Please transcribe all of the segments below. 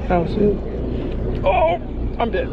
How's it? Oh, I'm dead.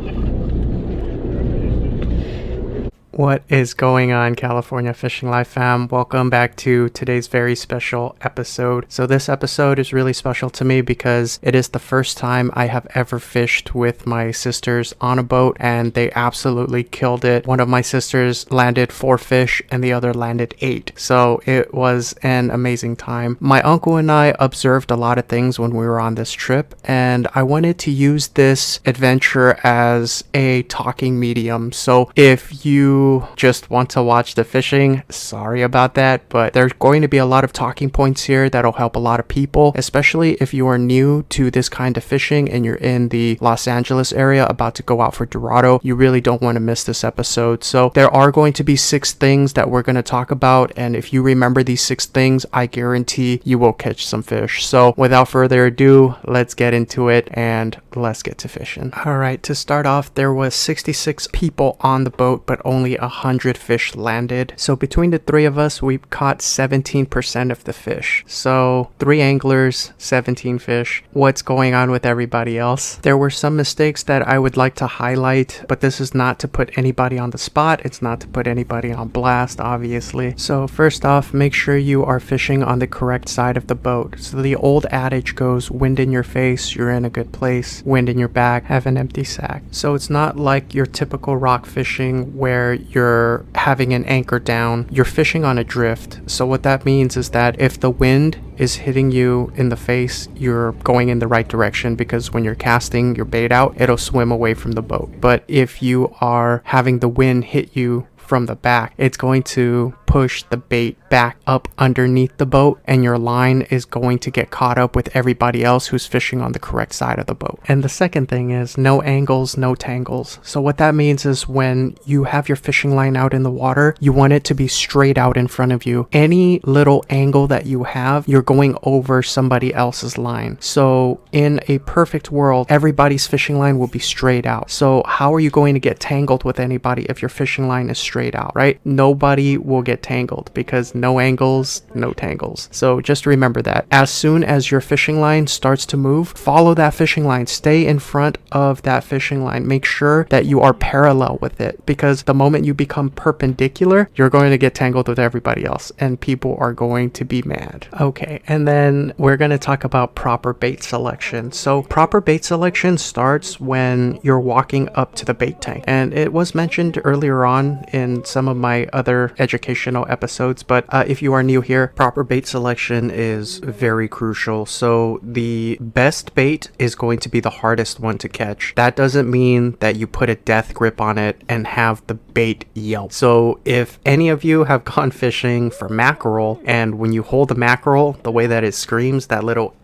What is going on, California Fishing Life fam? Welcome back to today's very special episode. So this episode is really special to me because it is the first time I have ever fished with my sisters on a boat, and they absolutely killed it. One of my sisters landed 4 fish and the other landed 8. So it was an amazing time. My uncle and I observed a lot of things when we were on this trip, and I wanted to use this adventure as a talking medium. So if you just want to watch the fishing, sorry about that, but there's going to be a lot of talking points here that'll help a lot of people, especially if you are new to this kind of fishing and you're in the Los Angeles area about to go out for Dorado. You really don't want to miss this episode. So there are going to be 6 things that we're going to talk about, and if you remember these 6 things, I guarantee you will catch some fish. So without further ado, let's get into it and let's get to fishing. All right, to start off, there was 66 people on the boat, but only 100 fish landed. So between the 3 of us, we caught 17% of the fish. So 3 anglers, 17 fish. What's going on with everybody else? There were some mistakes that I would like to highlight, but this is not to put anybody on the spot. It's not to put anybody on blast, obviously. So first off, make sure you are fishing on the correct side of the boat. So the old adage goes, wind in your face, you're in a good place. Wind in your back, have an empty sack. So it's not like your typical rock fishing where you're having an anchor down. You're fishing on a drift. So what that means is that if the wind is hitting you in the face, you're going in the right direction, because when you're casting your bait out, it'll swim away from the boat. But if you are having the wind hit you from the back, it's going to push the bait back up underneath the boat, and your line is going to get caught up with everybody else who's fishing on the correct side of the boat. And the second thing is no angles, no tangles. So what that means is when you have your fishing line out in the water, you want it to be straight out in front of you. Any little angle that you have, you're going over somebody else's line. So in a perfect world, everybody's fishing line will be straight out. So how are you going to get tangled with anybody if your fishing line is straight out, right? Nobody will get tangled because no angles, no tangles. So just remember that. As soon as your fishing line starts to move, follow that fishing line. Stay in front of that fishing line. Make sure that you are parallel with it, because the moment you become perpendicular, you're going to get tangled with everybody else and people are going to be mad. Okay, and then we're going to talk about proper bait selection. So proper bait selection starts when you're walking up to the bait tank. And it was mentioned earlier on in some of my other educational episodes, but if you are new here, proper bait selection is very crucial. So the best bait is going to be the hardest one to catch. That doesn't mean that you put a death grip on it and have the bait yelp. So if any of you have gone fishing for mackerel, and when you hold the mackerel, the way that it screams, that little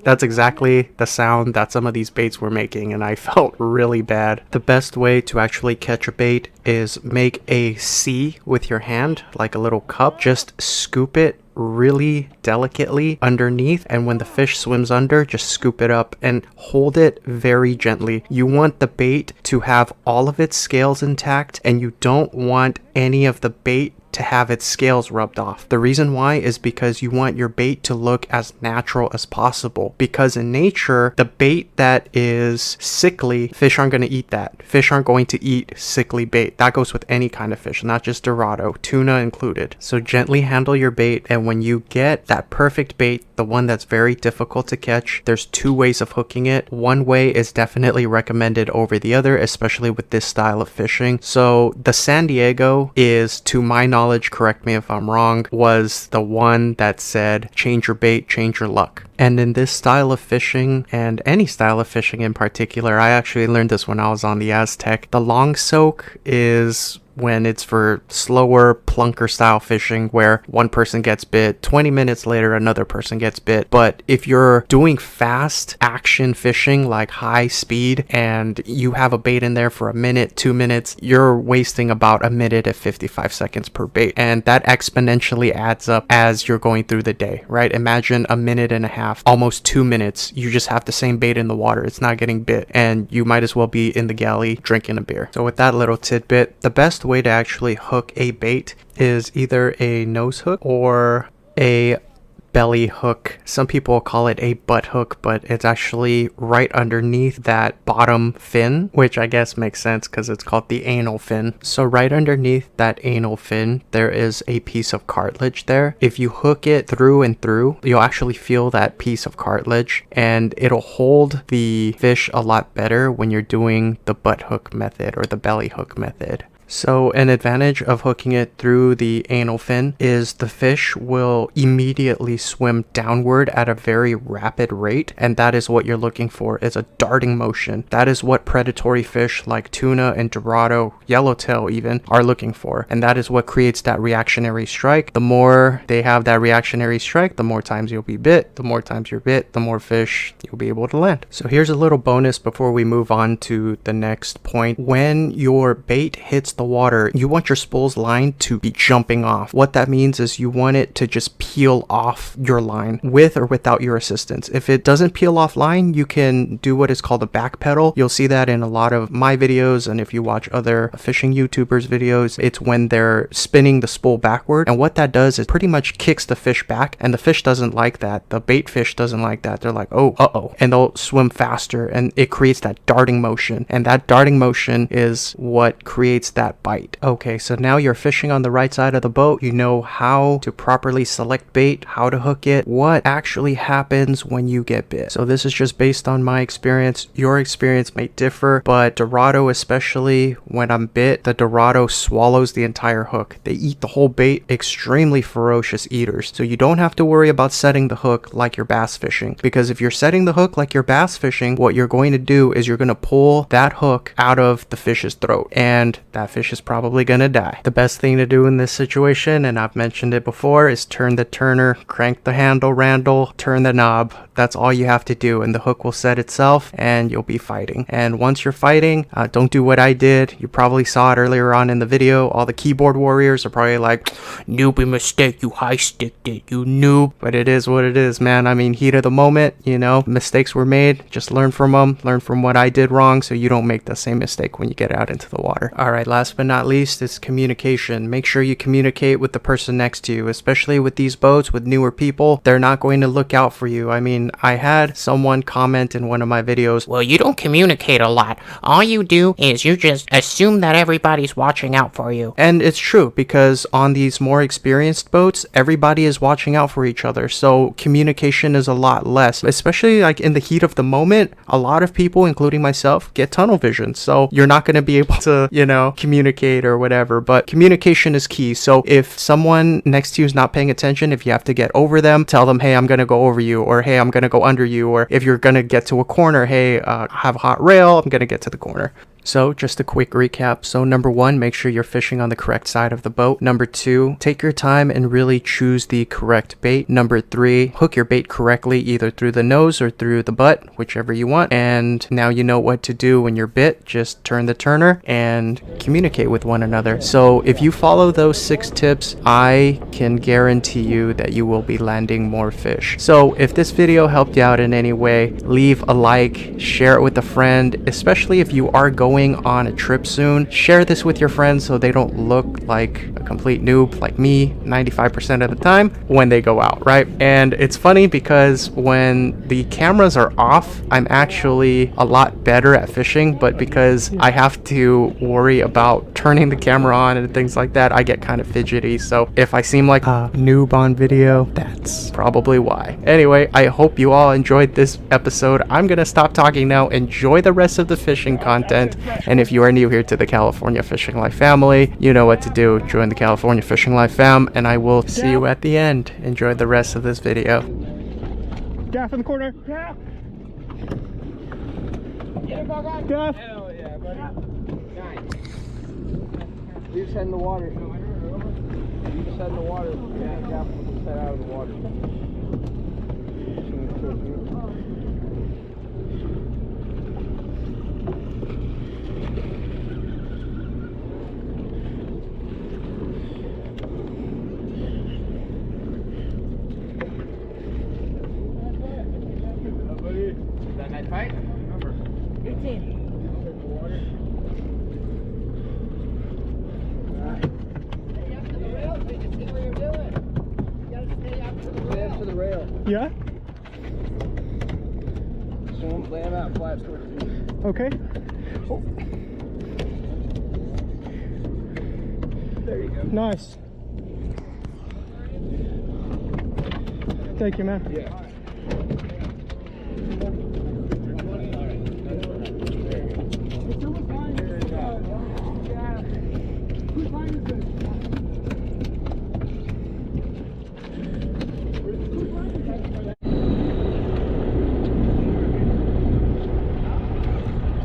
that's exactly the sound that some of these baits were making, and I felt really bad. The best way to actually catch a bait is make a C with your hand, like a little cup. Just scoop it really delicately underneath, and when the fish swims under, just scoop it up and hold it very gently. You want the bait to have all of its scales intact, and you don't want any of the bait to have its scales rubbed off. The reason why is because you want your bait to look as natural as possible, because in nature, the bait that is sickly, fish aren't going to eat that. Fish aren't going to eat sickly bait. That goes with any kind of fish, not just Dorado, tuna included. So gently handle your bait, and when you get that perfect bait, the one that's very difficult to catch, there's 2 ways of hooking it. One way is definitely recommended over the other, especially with this style of fishing. So the San Diego is, to my knowledge, correct me if I'm wrong, was the one that said change your bait, change your luck. And in this style of fishing, and any style of fishing in particular, I actually learned this when I was on the Aztec. The long soak is when it's for slower plunker style fishing where one person gets bit, 20 minutes later another person gets bit. But if you're doing fast action fishing like high speed and you have a bait in there for a minute, 2 minutes, you're wasting about a minute and 55 seconds per bait, and that exponentially adds up as you're going through the day, right? Imagine a minute and a half, almost 2 minutes, you just have the same bait in the water, it's not getting bit, and you might as well be in the galley drinking a beer. So with that little tidbit, the best way to actually hook a bait is either a nose hook or a belly hook. Some people call it a butt hook, but it's actually right underneath that bottom fin, which I guess makes sense because it's called the anal fin. So right underneath that anal fin, there is a piece of cartilage there. If you hook it through and through, you'll actually feel that piece of cartilage, and it'll hold the fish a lot better when you're doing the butt hook method or the belly hook method. So an advantage of hooking it through the anal fin is the fish will immediately swim downward at a very rapid rate, and that is what you're looking for, is a darting motion. That is what predatory fish like tuna and Dorado, yellowtail even, are looking for, and that is what creates that reactionary strike. The more they have that reactionary strike, the more times you'll be bit. The more times you're bit, the more fish you'll be able to land. So here's a little bonus before we move on to the next point. When your bait hits the water, you want your spool's line to be jumping off. What that means is you want it to just peel off your line with or without your assistance. If it doesn't peel off line, you can do what is called a back pedal. You'll see that in a lot of my videos, and if you watch other fishing YouTubers videos, it's when they're spinning the spool backward, and what that does is pretty much kicks the fish back, and the fish doesn't like that. The bait fish doesn't like that. They're like, oh, uh-oh, and they'll swim faster, and it creates that darting motion, and that darting motion is what creates that bite. Okay, so now you're fishing on the right side of the boat. You know how to properly select bait, how to hook it, what actually happens when you get bit. So this is just based on my experience. Your experience may differ, but Dorado, especially when I'm bit, the Dorado swallows the entire hook. They eat the whole bait, extremely ferocious eaters. So you don't have to worry about setting the hook like you're bass fishing, because if you're setting the hook like you're bass fishing, what you're going to do is you're going to pull that hook out of the fish's throat, and that fish is probably gonna die. The best thing to do in this situation, and I've mentioned it before, is turn the turner, crank the handle, Randall, turn the knob. That's all you have to do, and the hook will set itself, and you'll be fighting. And once you're fighting, don't do what I did. You probably saw it earlier on in the video. All the keyboard warriors are probably like, newbie mistake, you high sticked it, you noob. But it is what it is, man. I mean, heat of the moment, you know, mistakes were made. Just learn from them. Learn from what I did wrong so you don't make the same mistake when you get out into the water. All right, last but not least is communication. Make sure you communicate with the person next to you, especially with these boats, with newer people. They're not going to look out for you. I mean, I had someone comment in one of my videos, well, you don't communicate a lot. All you do is you just assume that everybody's watching out for you. And it's true, because on these more experienced boats, everybody is watching out for each other. So communication is a lot less, especially like in the heat of the moment. A lot of people, including myself, get tunnel vision. So you're not going to be able to, you know, communicate or whatever, but communication is key. So if someone next to you is not paying attention, if you have to get over them, tell them, hey, I'm going to go over you, or hey, I'm going to go under you, or if you're going to get to a corner, hey, I have a hot rail, I'm going to get to the corner. So just a quick recap. So number 1, make sure you're fishing on the correct side of the boat. Number 2, take your time and really choose the correct bait. Number 3, hook your bait correctly, either through the nose or through the butt, whichever you want. And now you know what to do when you're bit. Just turn the turner and communicate with one another. So if you follow those 6 tips, I can guarantee you that you will be landing more fish. So if this video helped you out in any way, leave a like, share it with a friend, especially if you are going on a trip soon. Share this with your friends so they don't look like a complete noob like me 95% of the time when they go out, right? And it's funny because when the cameras are off, I'm actually a lot better at fishing, but because I have to worry about turning the camera on and things like that, I get kind of fidgety. So if I seem like a noob on video, that's probably why. Anyway, I hope you all enjoyed this episode. I'm gonna stop talking now. Enjoy the rest of the fishing content. And if you are new here to the California Fishing Life family, you know what to do. Join the California Fishing Life fam, and I will see you at the end. Enjoy the rest of this video. Gaff in the corner. Gaff. Get it, bug on. Gaff. Hell yeah, buddy. Nice. Leave his head in the water. Leave his head in the water. Yeah, Gaff with his head out of the water. Is that nice fight? 18. Stay up to the rail, so you can see what you're doing. You gotta stay up to the rail. to the rail. Yeah? Swim, lay him out flat towards me. Okay. Oh. There you go. Nice. Thank you, man. Yeah.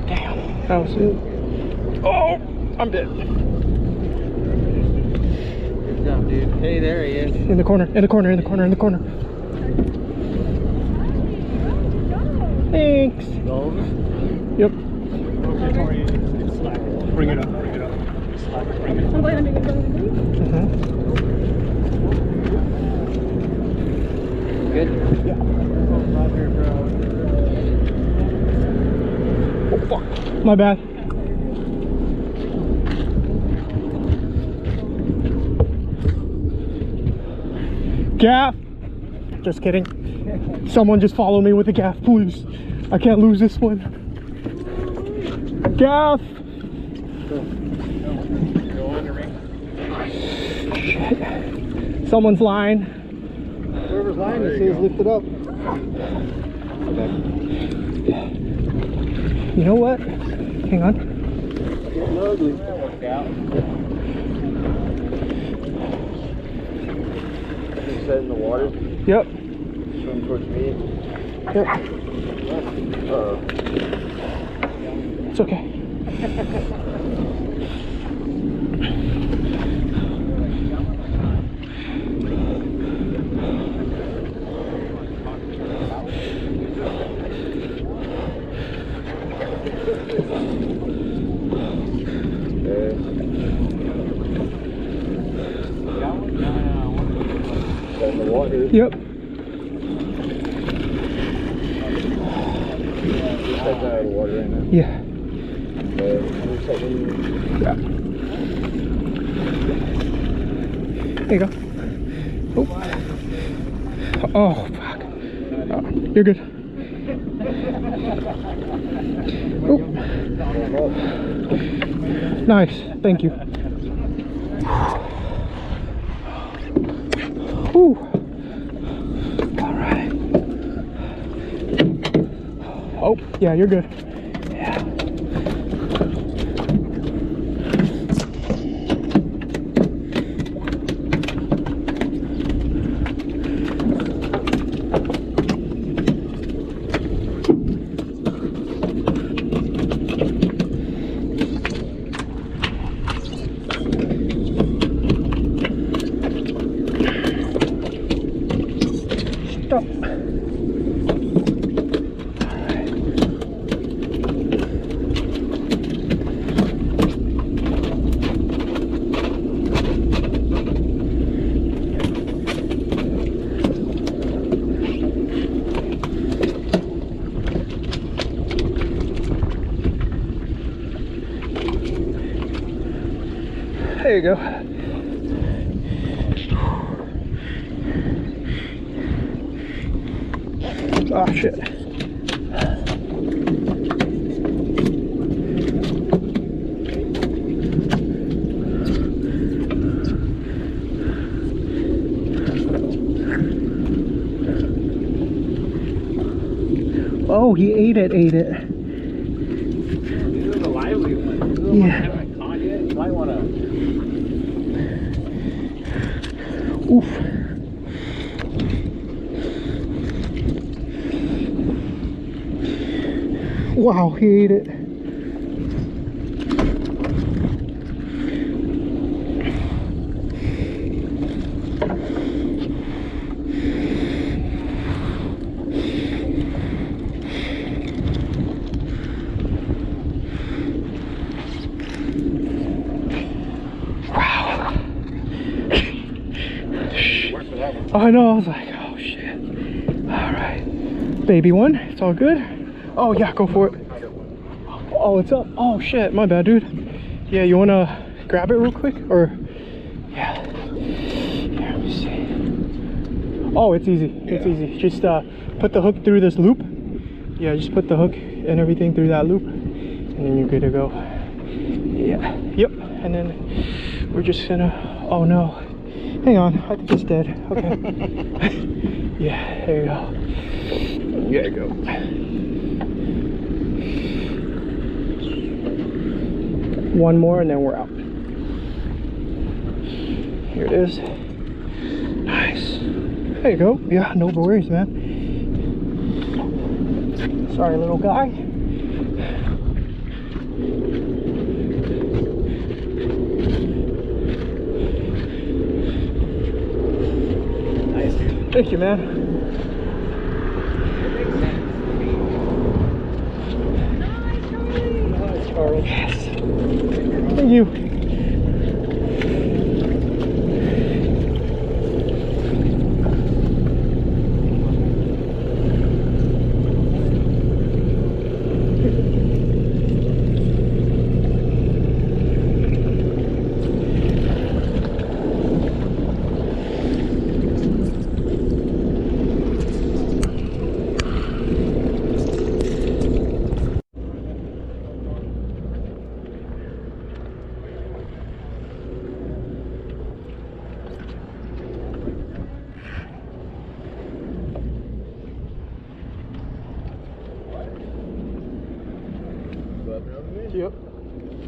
Damn, that was it. Oh, I'm dead. Good job, dude. Hey, there he is. In the corner, in the corner, in the corner, in the corner. Thanks. Yep. Bring it up, bring it up. Bring it up. Good? Oh, fuck. My bad. Gaff. Just kidding. Someone just follow me with a gaff, please. I can't lose this one. Gaff. Shit. Someone's line. Whoever's lying to see is lifted up. You know what? Hang on. Getting ugly. Just set in the water. Yep. Swim towards me. Yep. Uh-oh. It's okay. In the water. Yep. Just out of the water right now. Yeah. Yeah. There you go. Oh. Oh, fuck. Oh, you're good. Oh. Nice. Thank you. Ooh. All right. Oh, yeah, you're good. Yeah. Stop. There you go. Oh shit. Oh, he ate it. These are the lively ones. These are the ones I Yeah. haven't caught yet. You might want to. Oof. Wow, he ate it. I know, I was like, oh shit. Alright. Baby one, it's all good. Oh yeah, go for it. Oh, it's up. Oh shit, my bad, dude. Yeah, you wanna grab it real quick? Or, yeah. Here, let me see. Oh, it's easy. It's easy. Just put the hook through this loop. Yeah, just put the hook and everything through that loop, and then you're good to go. Yeah. Yep. And then we're just gonna. Oh no. Hang on. I think it's dead. Okay. Yeah. There you go. Yeah, go. One more, and then we're out. Here it is. Nice. There you go. Yeah, no worries, man. Sorry, little guy. Nice. Thank you, man. Nice, Charlie. Yes. Thank you. Yep.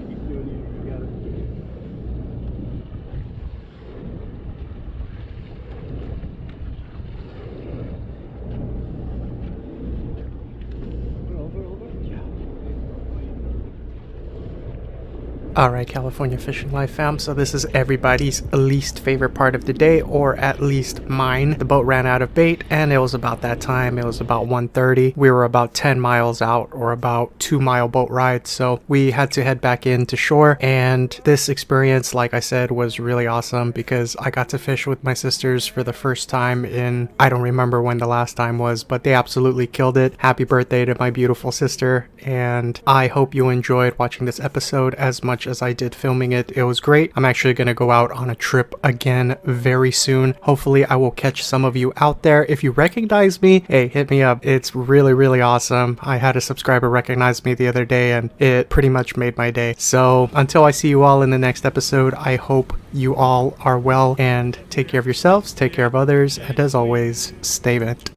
Keep doing you got it. Alright, California Fishing Life fam, so this is everybody's least favorite part of the day, or at least mine. The boat ran out of bait, and it was about that time. It was about 1:30. We were about 10 miles out, or about 2-mile boat ride, so we had to head back into shore. And this experience, like I said, was really awesome because I got to fish with my sisters for the first time in, I don't remember when the last time was, but they absolutely killed it. Happy birthday to my beautiful sister, and I hope you enjoyed watching this episode as much as I did filming it. It was great. I'm actually going to go out on a trip again very soon. Hopefully I will catch some of you out there. If you recognize me, hey, hit me up. It's really, really awesome. I had a subscriber recognize me the other day, and it pretty much made my day. So until I see you all in the next episode, I hope you all are well, and take care of yourselves, take care of others, and as always, stay bent.